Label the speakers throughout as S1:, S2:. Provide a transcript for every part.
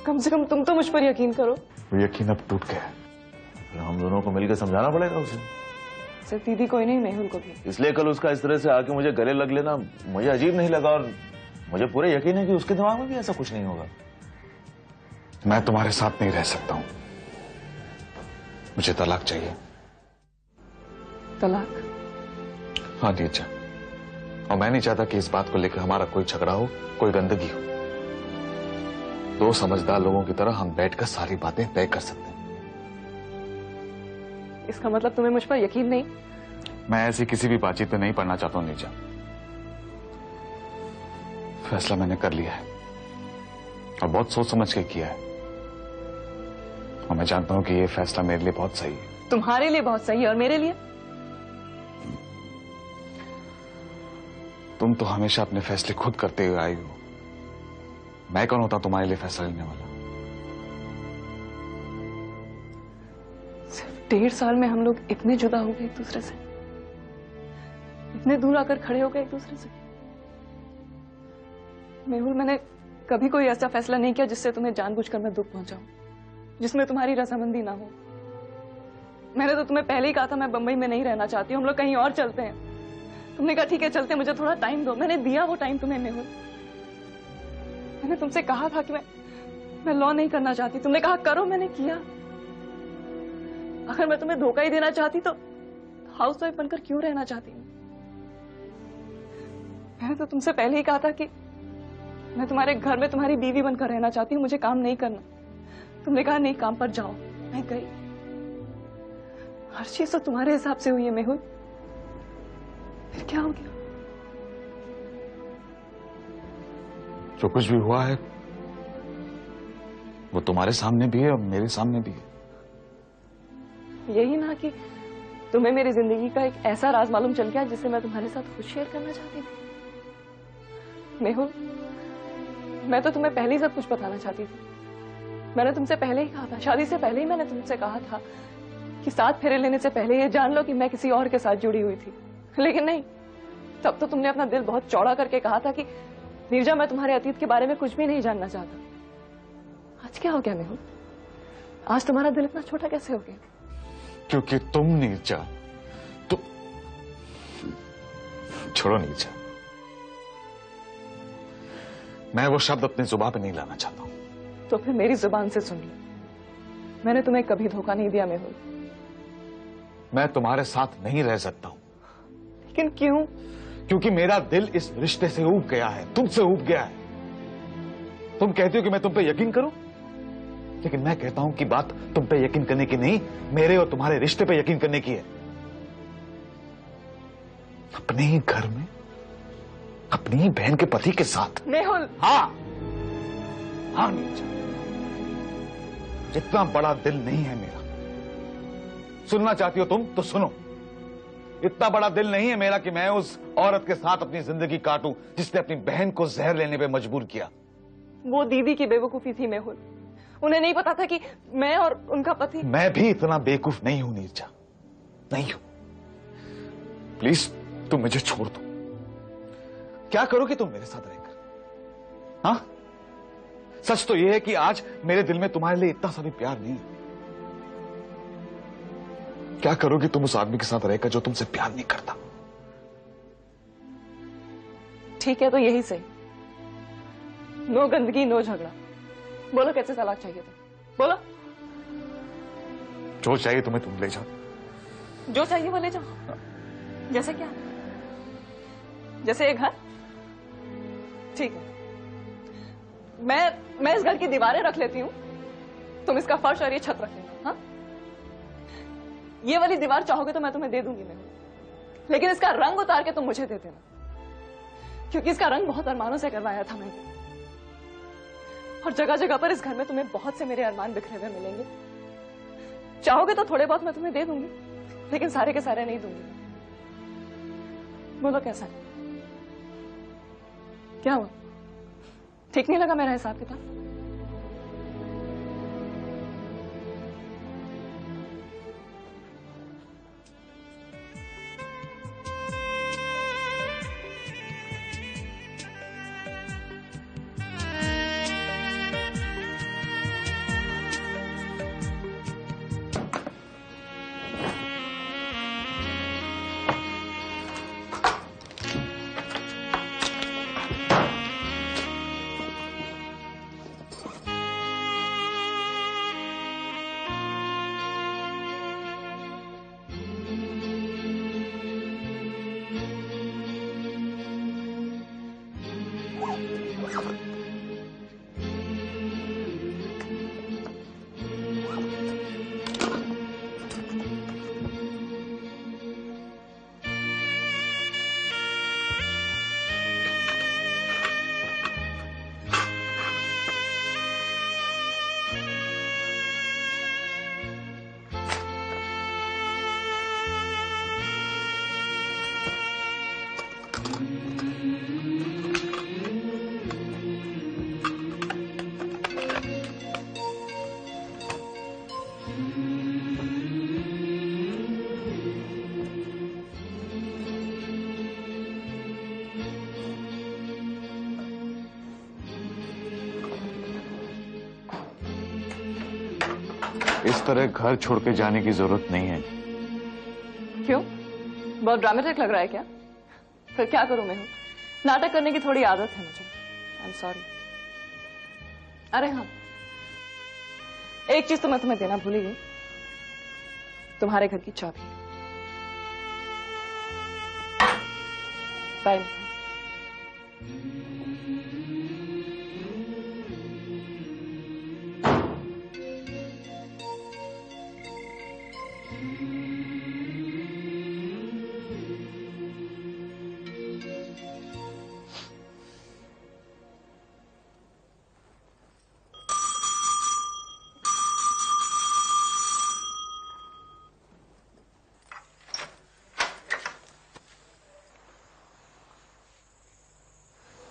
S1: कम से कम तुम तो मुझ पर यकीन करो।
S2: वो यकीन अब टूट गया है। हम दोनों को मिलकर समझाना पड़ेगा उसे।
S1: सिर्फ दीदी को ही नहीं, मेहुल को भी।
S2: इसलिए कल उसका इस तरह से आके मुझे गले लग लेना मुझे अजीब नहीं लगा, और मुझे पूरा यकीन है कि उसके दिमाग में भी ऐसा कुछ नहीं होगा। मैं तुम्हारे साथ नहीं रह सकता हूं, मुझे तलाक चाहिए।
S1: तलाक?
S2: हाँ नीचा, और मैं नहीं चाहता कि इस बात को लेकर हमारा कोई झगड़ा हो, कोई गंदगी हो। दो समझदार लोगों की तरह हम बैठकर सारी बातें तय कर सकते हैं।
S1: इसका मतलब तुम्हें मुझ पर यकीन नहीं?
S2: मैं ऐसी किसी भी बातचीत में नहीं पड़ना चाहता हूं नीचा। फैसला मैंने कर लिया है और बहुत सोच समझ के किया है, और मैं जानता हूं कि ये फैसला मेरे लिए बहुत सही है।
S1: तुम्हारे लिए बहुत सही है, और मेरे लिए?
S2: तुम तो हमेशा अपने फैसले खुद करते हुए आई हो, मैं कौन होता तुम्हारे लिए फैसला लेने वाला?
S1: सिर्फ 1.5 साल में हम लोग इतने जुदा हो गए एक दूसरे से, इतने दूर आकर खड़े हो गए एक दूसरे से। मेहुल, मैंने कभी कोई ऐसा फैसला नहीं किया जिससे तुम्हें जानबूझकर मैं दुख पहुंचाऊं, जिसमें तुम्हारी रजामंदी ना हो। मैंने तो तुम्हें पहले ही कहा था मैं बंबई में नहीं रहना चाहती हूँ, हम लोग कहीं और चलते हैं। तुमने कहा ठीक है चलते, मुझे थोड़ा टाइम दो। मैंने दिया वो टाइम तुम्हें मेहुल। मैंने तुमसे कहा था कि मैं लॉ नहीं करना चाहती, तुमने कहा करो, मैंने किया। अगर मैं तुम्हें धोखा ही देना चाहती तो हाउसवाइफ बनकर क्यों रहना चाहती हूँ? मैंने तो तुमसे पहले ही कहा था कि मैं तुम्हारे घर में तुम्हारी बीवी बनकर रहना चाहती हूँ, मुझे काम नहीं करना। तुमने कहा नहीं, काम पर जाओ। मैं गई। हर चीज तो तुम्हारे हिसाब से हुई है मेहुल, फिर क्या हो गया?
S2: जो कुछ भी हुआ है वो तुम्हारे सामने भी है और मेरे सामने भी है।
S1: यही ना कि तुम्हें मेरी जिंदगी का एक ऐसा राज मालूम चल गया जिसे मैं तुम्हारे साथ खुद शेयर करना चाहती थी। मेहुल, मैं तो तुम्हें पहले ही सब कुछ बताना चाहती थी। मैंने तुमसे पहले ही कहा था, शादी से पहले ही मैंने तुमसे कहा था कि 7 फेरे लेने से पहले ये जान लो कि मैं किसी और के साथ जुड़ी हुई थी। लेकिन नहीं, तब तो तुमने अपना दिल बहुत चौड़ा करके कहा था कि नीरजा, मैं तुम्हारे अतीत के बारे में कुछ भी नहीं जानना चाहता। आज क्या हो गया मेहुल? आज तुम्हारा दिल इतना छोटा कैसे हो गया?
S2: क्योंकि तुम नीरजा, तुम छोड़ो नीरजा, मैं वो शब्द अपनी जुबान पे नहीं लाना चाहता हूं।
S1: तो फिर मेरी जुबान से सुन लो, मैंने तुम्हें कभी धोखा नहीं दिया मेहुल।
S2: मैं तुम्हारे साथ नहीं रह सकता हूं।
S1: लेकिन क्यों?
S2: क्योंकि मेरा दिल इस रिश्ते से ऊब गया है, तुमसे ऊब गया है। तुम कहती हो कि मैं तुम पे यकीन करूं, लेकिन मैं कहता हूं कि बात तुम पे यकीन करने की नहीं, मेरे और तुम्हारे रिश्ते पे यकीन करने की है। अपने ही घर में अपनी ही बहन के पति के साथ।
S1: मेहुल!
S2: हाँ हाँ नीचा, जितना बड़ा दिल नहीं है मेरा। सुनना चाहती हो तुम तो सुनो, इतना बड़ा दिल नहीं है मेरा कि मैं उस औरत के साथ अपनी जिंदगी काटूं जिसने अपनी बहन को जहर लेने पे मजबूर किया।
S1: वो दीदी की बेवकूफी थी मेहुल, उन्हें नहीं पता था कि मैं और उनका पति। मैं
S2: भी इतना बेवकूफ नहीं हूं नीरजा, नहीं हूं। प्लीज तुम मुझे छोड़ दो। क्या करोगे तुम मेरे साथ रहकर? हाँ, सच तो यह है कि आज मेरे दिल में तुम्हारे लिए इतना सा भी प्यार नहीं है। क्या करोगे तुम उस आदमी के साथ रहकर जो तुमसे प्यार नहीं करता?
S1: ठीक है तो यही सही, नो गंदगी, नो झगड़ा। बोलो कैसे तलाक चाहिए तुम? बोलो।
S2: जो चाहिए तुम्हें तुम ले जाओ।
S1: जो चाहिए वो ले जाओ। जैसे क्या? जैसे ये घर? ठीक है, मैं इस घर की दीवारें रख लेती हूँ, तुम इसका फर्श और ये छत रख लेना। हाँ, ये वाली दीवार चाहोगे तो मैं तुम्हें दे दूंगी मेहुल, लेकिन इसका रंग उतार के तुम मुझे दे देना, क्योंकि इसका रंग बहुत अरमानों से करवाया था मैंने। और जगह जगह पर इस घर में तुम्हें बहुत से मेरे अरमान बिखरे हुए मिलेंगे। चाहोगे तो थोड़े बहुत मैं तुम्हें दे दूंगी, लेकिन सारे के सारे नहीं दूंगी। बोलो कैसा है? क्या हुआ? ठीक नहीं लगा मेरा हिसाब किताब?
S2: इस तरह घर छोड़ के जाने की जरूरत नहीं है।
S1: क्यों? बहुत ड्रामेटिक लग रहा है क्या? फिर क्या करूं मैं? नाटक करने की थोड़ी आदत है मुझे। I am sorry. अरे हाँ, एक चीज तो मैं तुम्हें देना भूल ही गई, तुम्हारे घर की चाबी। बाय।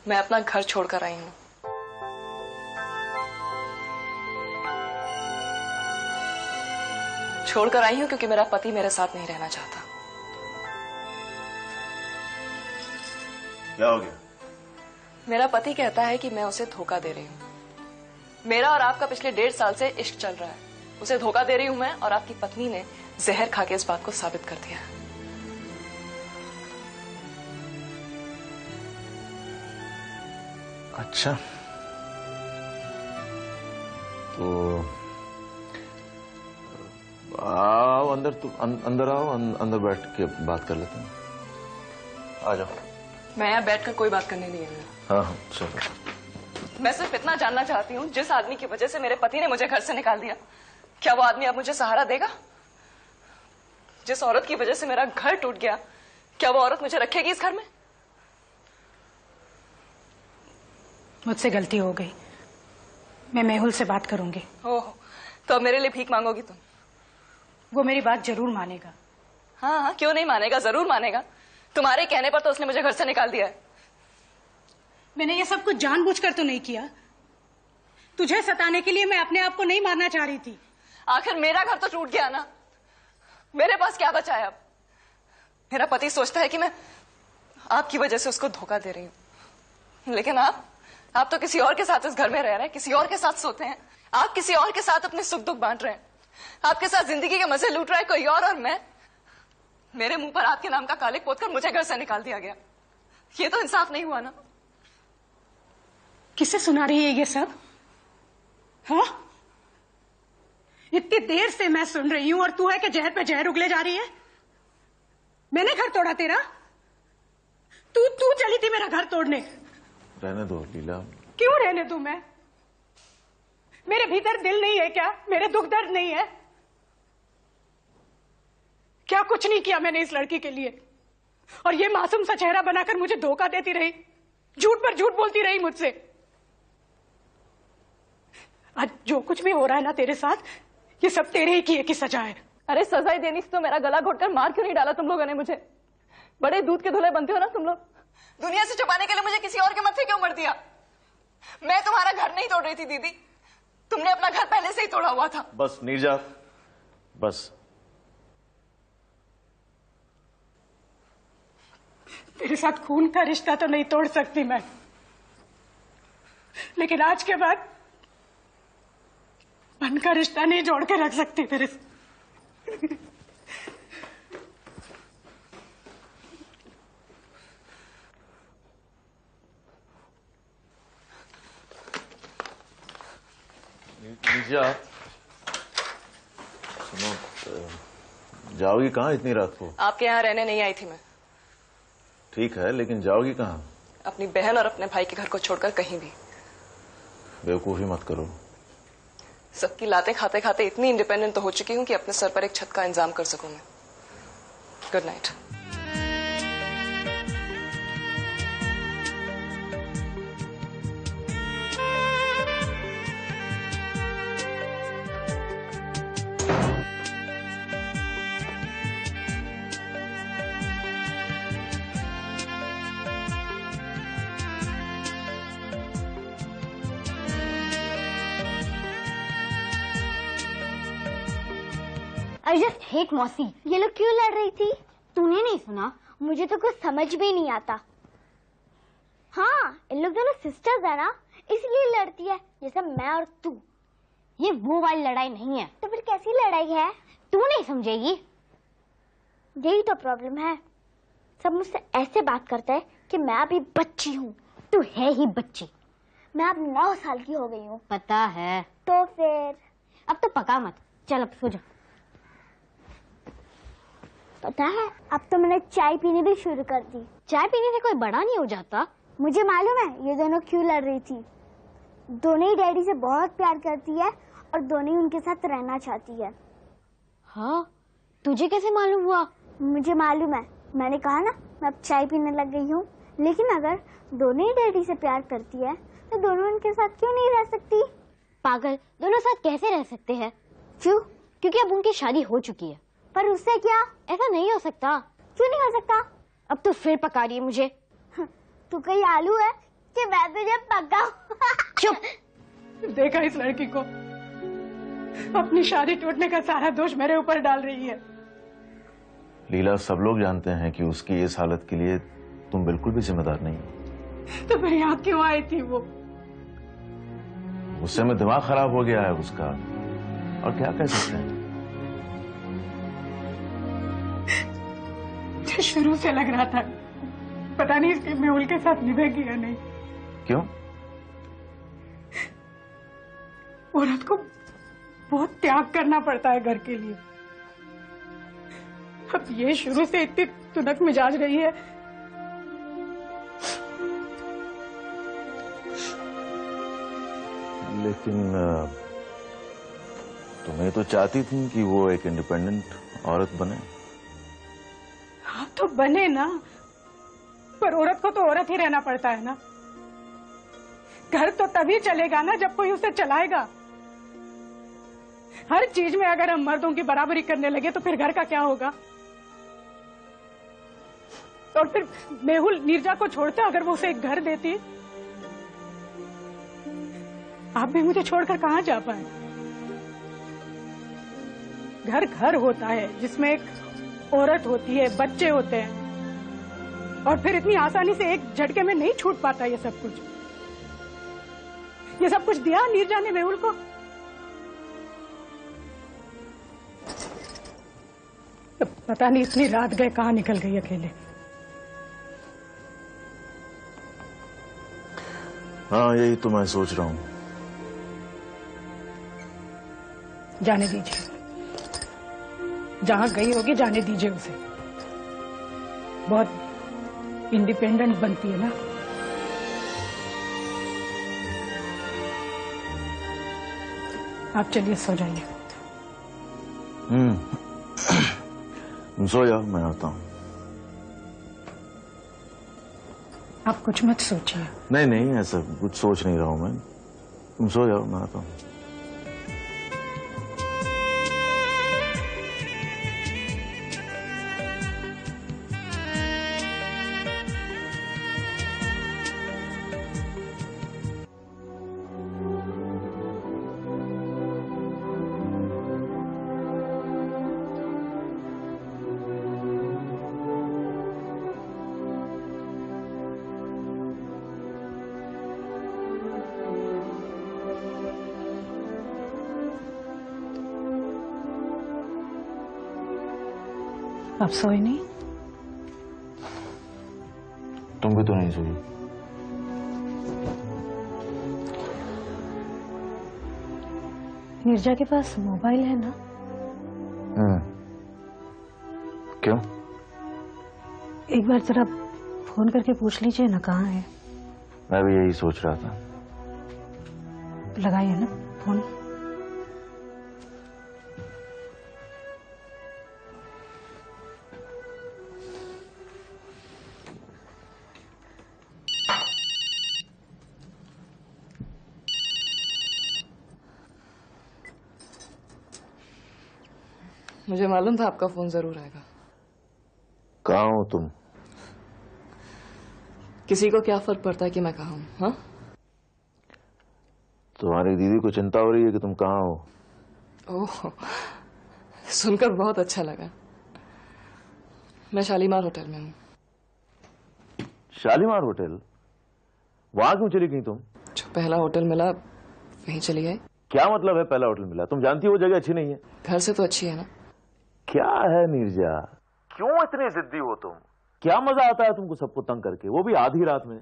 S1: मैं अपना घर छोड़कर आई हूं। छोड़कर आई हूं क्योंकि मेरा पति मेरे साथ नहीं रहना चाहता।
S2: क्या हो गया?
S1: मेरा पति कहता है कि मैं उसे धोखा दे रही हूं। मेरा और आपका पिछले 1.5 साल से इश्क चल रहा है। उसे धोखा दे रही हूं मैं, और आपकी पत्नी ने जहर खा के इस बात को साबित कर दिया है।
S2: अच्छा, तो आओ अंदर, तुम अंदर आओ, अंदर बैठ के बात कर लेते हैं। आ जाओ।
S1: मैं यहाँ बैठकर कोई बात करने नहीं आई।
S2: हाँ हाँ चलो।
S1: मैं सिर्फ इतना जानना चाहती हूँ, जिस आदमी की वजह से मेरे पति ने मुझे घर से निकाल दिया, क्या वो आदमी अब मुझे सहारा देगा? जिस औरत की वजह से मेरा घर टूट गया, क्या वो औरत मुझे रखेगी इस घर में?
S3: मुझसे गलती हो गई, मैं मेहुल से बात करूंगी।
S1: ओह, तो अब मेरे लिए भीख मांगोगी तुम?
S3: वो मेरी बात जरूर मानेगा।
S1: हाँ हाँ, क्यों नहीं मानेगा, जरूर मानेगा। तुम्हारे कहने पर तो उसने मुझे घर से निकाल दिया है।
S3: मैंने ये सब कुछ जानबूझकर तो नहीं किया। तुझे सताने के लिए मैं अपने आप को नहीं मारना चाह रही थी।
S1: आखिर मेरा घर तो टूट गया ना, मेरे पास क्या बचा है अब? मेरा पति सोचता है कि मैं आपकी वजह से उसको धोखा दे रही हूं, लेकिन आप तो किसी और के साथ इस घर में रह रहे हैं, किसी और के साथ सोते हैं, आप किसी और के साथ अपने सुख दुख बांट रहे हैं, आपके साथ जिंदगी के मजे लूट रहा है कोई और मैं मेरे मुंह पर आपके नाम का कालिक पोतकर मुझे घर से निकाल दिया गया। ये तो इंसाफ नहीं हुआ ना।
S3: किसे सुना रही है ये सब? हाँ, इतनी देर से मैं सुन रही हूं और तू है कि जहर पे जहर उगले जा रही है। मैंने घर तोड़ा तेरा? तू चली थी मेरा घर तोड़ने।
S2: रहने दो लीला।
S3: क्यों रहने दूं मैं? मेरे भीतर दिल नहीं है क्या? मेरे दुख दर्द नहीं है क्या? कुछ नहीं किया मैंने इस लड़की के लिए, और ये मासूम सा चेहरा बनाकर मुझे धोखा देती रही, झूठ पर झूठ बोलती रही मुझसे। आज जो कुछ भी हो रहा है ना तेरे साथ, ये सब तेरे ही किए की सजा है।
S1: अरे सजाई देनी से तो मेरा गला घोटकर मार क्यों नहीं डाला तुम लोगों ने मुझे? बड़े दूध के धुले बनते हो ना तुम लोग। दुनिया से छुपाने के लिए मुझे किसी और के मत्थे क्यों मर दिया? मैं तुम्हारा घर नहीं तोड़ रही थी दीदी, तुमने अपना घर पहले से ही तोड़ा हुआ था।
S2: बस नीरजा, बस।
S3: तेरे साथ खून का रिश्ता तो नहीं तोड़ सकती मैं, लेकिन आज के बाद मन का रिश्ता नहीं जोड़ के रख सकती तेरे से।
S2: नीरजा सुनो, जाओगी कहाँ इतनी रात को?
S1: आपके यहाँ रहने नहीं आई थी मैं।
S2: ठीक है, लेकिन जाओगी कहाँ?
S1: अपनी बहन और अपने भाई के घर को छोड़कर कहीं भी।
S2: बेवकूफी मत करो।
S1: सबकी लाते खाते खाते इतनी इंडिपेंडेंट तो हो चुकी हूं कि अपने सर पर एक छत का इंतजाम कर सकूं मैं। Good night.
S4: I just hate मौसी। ये लोग क्यों लड़ रही थी? तूने नहीं सुना? मुझे तो कुछ समझ भी नहीं आता। हाँ, इन लोग दोनों सिस्टर्स है ना, इसलिए लड़ती है, जैसे मैं और तू। ये वो वाली लड़ाई नहीं है। तो फिर कैसी लड़ाई है? तू नहीं समझेगी। यही तो प्रॉब्लम है, सब मुझसे ऐसे बात करते हैं कि मैं अभी बच्ची हूँ। तू है ही बच्ची। मैं अब 9 साल की हो गई हूँ। पता है। तो फिर अब तो पका मत, चल अब सो जा। पता है, अब तो मैंने चाय पीनी भी शुरू कर दी। चाय पीने से कोई बड़ा नहीं हो जाता। मुझे मालूम है ये दोनों क्यों लड़ रही थी। दोनों ही डैडी से बहुत प्यार करती है और दोनों ही उनके साथ रहना चाहती है। हाँ, तुझे कैसे मालूम हुआ? मुझे मालूम है, मैंने कहा ना मैं अब चाय पीने लग गई हूँ। लेकिन अगर दोनों ही डैडी से प्यार करती है तो दोनों उनके साथ क्यों नहीं रह सकती? पागल, दोनों साथ कैसे रह सकते हैं? क्यों? क्योंकि अब उनकी शादी हो चुकी है। पर उससे क्या? ऐसा नहीं हो सकता। क्यों नहीं हो सकता? अब तो फिर पका रही है मुझे। तू कहीं आलू है कि मैं तुझे पकाऊं?
S3: चुप। देखा इस लड़की को, अपनी शादी टूटने का सारा दोष मेरे ऊपर डाल रही है।
S5: लीला, सब लोग जानते हैं कि उसकी इस हालत के लिए तुम बिल्कुल भी जिम्मेदार नहीं हो।
S3: तो फिर यहाँ क्यों आई थी वो?
S5: गुस्से में दिमाग खराब हो गया है उसका, और क्या कह सकते हैं।
S3: मुझे शुरू से लग रहा था, पता नहीं इसके मेहुल के साथ निभेगी या नहीं।
S5: क्यों?
S3: औरत को बहुत त्याग करना पड़ता है घर के लिए। अब ये शुरू से इतनी तुनक मिजाज रही है।
S5: लेकिन तुम्हें तो चाहती थी कि वो एक इंडिपेंडेंट औरत बने।
S3: हाँ तो बने ना, पर औरत को तो औरत ही रहना पड़ता है ना। घर तो तभी चलेगा ना जब कोई उसे चलाएगा। हर चीज में अगर हम मर्दों की बराबरी करने लगे तो फिर घर का क्या होगा? और फिर मेहुल नीरजा को छोड़ते अगर वो उसे एक घर देती। आप भी मुझे छोड़कर कहां जा पाए? घर घर होता है जिसमें एक औरत होती है, बच्चे होते हैं, और फिर इतनी आसानी से एक झटके में नहीं छूट पाता ये सब कुछ। ये सब कुछ दिया नीरजा ने मेहुल को। तो पता नहीं इतनी रात गए कहां निकल गई अकेले।
S5: हाँ, यही तो मैं सोच रहा हूँ।
S3: जाने दीजिए, जहां गई होगी जाने दीजिए उसे। बहुत इंडिपेंडेंट बनती है ना। आप चलिए सो जाइए।
S5: तुम सो जाओ, मैं आता हूँ।
S3: आप कुछ मत सोचिए।
S5: नहीं नहीं, ऐसा कुछ सोच नहीं रहा हूँ मैं। तुम सो जाओ, मैं आता हूँ।
S3: आप सोए नहीं?
S5: तुम भी तो नहीं सोई।
S3: नीरजा के पास मोबाइल है ना?
S5: क्यों?
S3: एक बार जरा फोन करके पूछ लीजिए ना कहाँ है।
S5: मैं भी यही सोच रहा था।
S3: लगाइए ना फोन।
S1: मुझे मालूम था आपका फोन जरूर आएगा।
S5: कहाँ हो तुम?
S1: किसी को क्या फर्क पड़ता है कि मैं कहाँ हूँ? हाँ,
S5: तुम्हारी दीदी को चिंता हो रही है कि तुम कहाँ हो।
S1: ओह, सुनकर बहुत अच्छा लगा। मैं शालीमार होटल में हूँ।
S5: शालीमार होटल? वहां क्यों चली गई तुम?
S1: जो पहला होटल मिला वहीं चली गई।
S5: क्या मतलब है पहला होटल मिला? तुम जानती हो वो जगह अच्छी नहीं है।
S1: घर से तो अच्छी है ना।
S5: क्या है नीरजा, क्यों इतनी जिद्दी हो तुम? क्या मजा आता है तुमको सबको तंग करके, वो भी आधी रात में?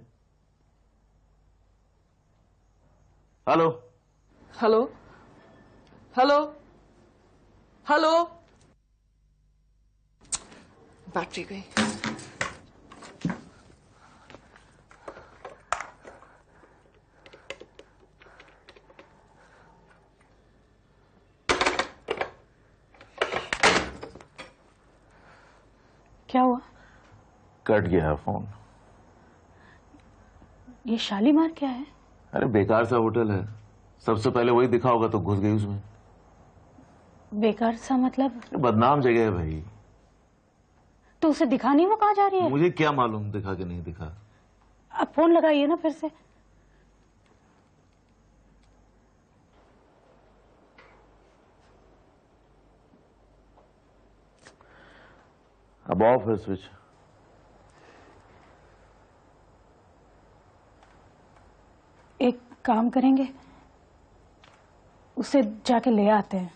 S5: Hello
S1: hello hello hello, battery गई।
S3: क्या हुआ?
S5: कट गया फोन।
S3: ये शालीमार क्या है?
S5: अरे बेकार सा होटल है, सबसे पहले वही दिखा होगा तो घुस गई उसमें।
S3: बेकार सा मतलब?
S5: बदनाम जगह है भाई।
S3: तो उसे दिखा नहीं, वो कहाँ जा रही है?
S5: मुझे क्या मालूम दिखा कि नहीं दिखा।
S3: अब फोन लगाइए ना फिर से।
S5: अब ऑफ है स्विच।
S3: एक काम करेंगे, उसे जाके ले आते हैं।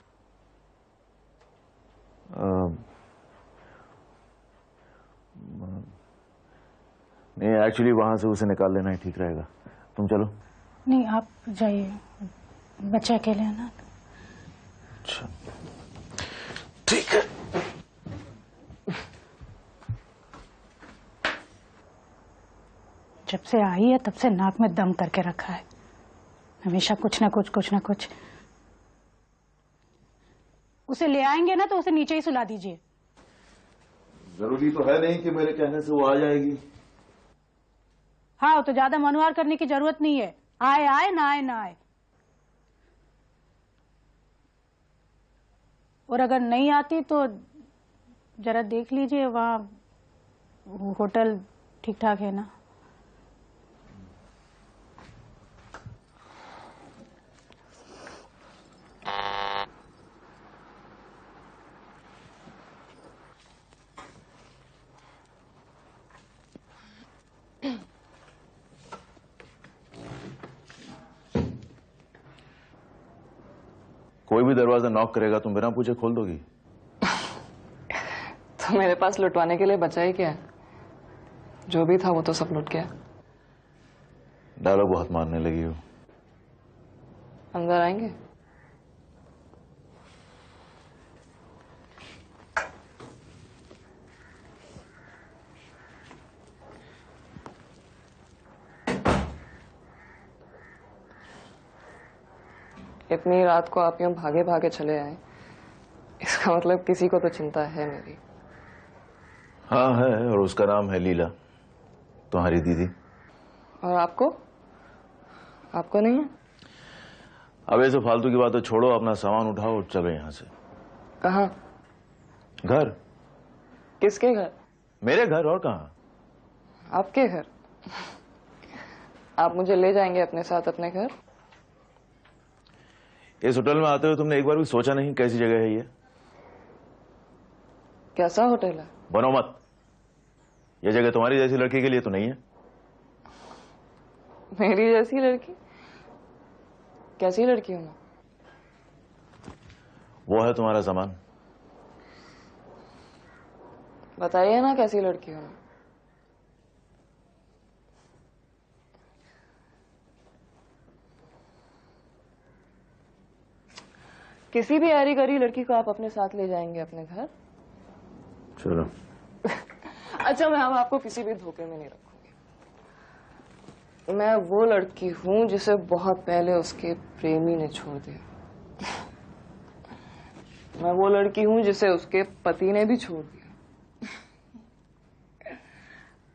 S5: नहीं, एक्चुअली वहां से उसे निकाल लेना ही ठीक रहेगा। तुम चलो।
S3: नहीं, आप जाइए, बच्चे अकेले हैं ना।
S5: अच्छा ठीक है।
S3: जब से आई है तब से नाक में दम करके रखा है, हमेशा कुछ ना कुछ। उसे ले आएंगे ना तो उसे नीचे ही सुला दीजिए।
S5: जरूरी तो है नहीं कि मेरे कहने से वो आ जाएगी।
S3: हाँ, तो ज्यादा मनवार करने की जरूरत नहीं है। आए आए, ना आए ना आए। और अगर नहीं आती तो जरा देख लीजिए, वहां होटल ठीक ठाक है ना?
S5: कोई भी दरवाजा नॉक करेगा तुम बिना पूछे खोल दोगी?
S1: तो मेरे पास लुटवाने के लिए बचा ही क्या है? जो भी था वो तो सब लुट गया।
S5: डायलॉग बहुत मारने लगी हो।
S1: अंदर आएंगे? इतनी रात को आप यूं भागे भागे चले आए, इसका मतलब किसी को तो चिंता है मेरी।
S5: हाँ है, और उसका नाम है लीला, तुम्हारी दीदी।
S1: और आपको? आपको नहीं है?
S5: अब ऐसे फालतू की बातें छोड़ो, अपना सामान उठाओ और चलो यहां से।
S1: कहाँ?
S5: घर।
S1: किसके घर?
S5: मेरे घर, और कहाँ?
S1: आपके घर? आप मुझे ले जाएंगे अपने साथ अपने घर?
S5: इस होटल में आते हुए तुमने एक बार भी सोचा नहीं कैसी जगह है ये?
S1: कैसा होटल है?
S5: बनो मत, ये जगह तुम्हारी जैसी लड़की के लिए तो नहीं है।
S1: मेरी जैसी लड़की? कैसी लड़की हूं मैं?
S5: वो है तुम्हारा सामान।
S1: बताइए ना कैसी लड़की हूं मैं? किसी भी यारी गरी लड़की को आप अपने साथ ले जाएंगे अपने घर?
S5: चलो।
S1: अच्छा, मैं अब आपको किसी भी धोखे में नहीं रखूंगी। मैं वो लड़की हूं जिसे बहुत पहले उसके प्रेमी ने छोड़ दिया। मैं वो लड़की हूं जिसे उसके पति ने भी छोड़ दिया।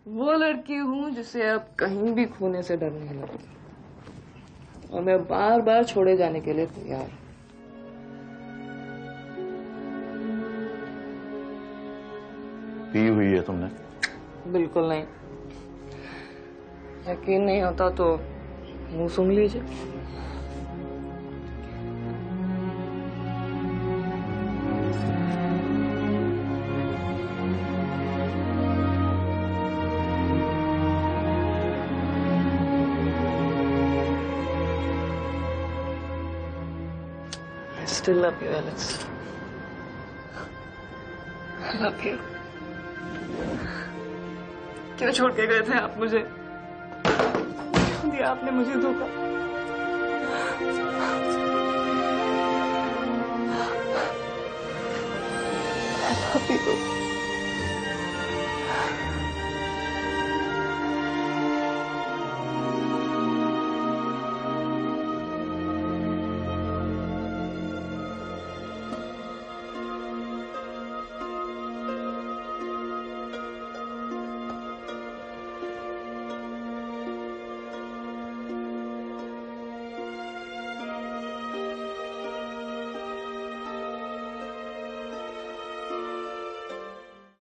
S1: वो लड़की हूं जिसे अब कहीं भी खोने से डर नहीं लगता, और मैं बार बार छोड़े जाने के लिए तैयार हूं।
S5: पी हुई है तुमने?
S1: बिल्कुल नहीं। यकीन नहीं होता तो मुंह सूंघ लीजिए। still love you, Alice. I love you. क्यों छोड़ के गए थे आप मुझे? क्यों दिया आपने मुझे धोखा? I love you.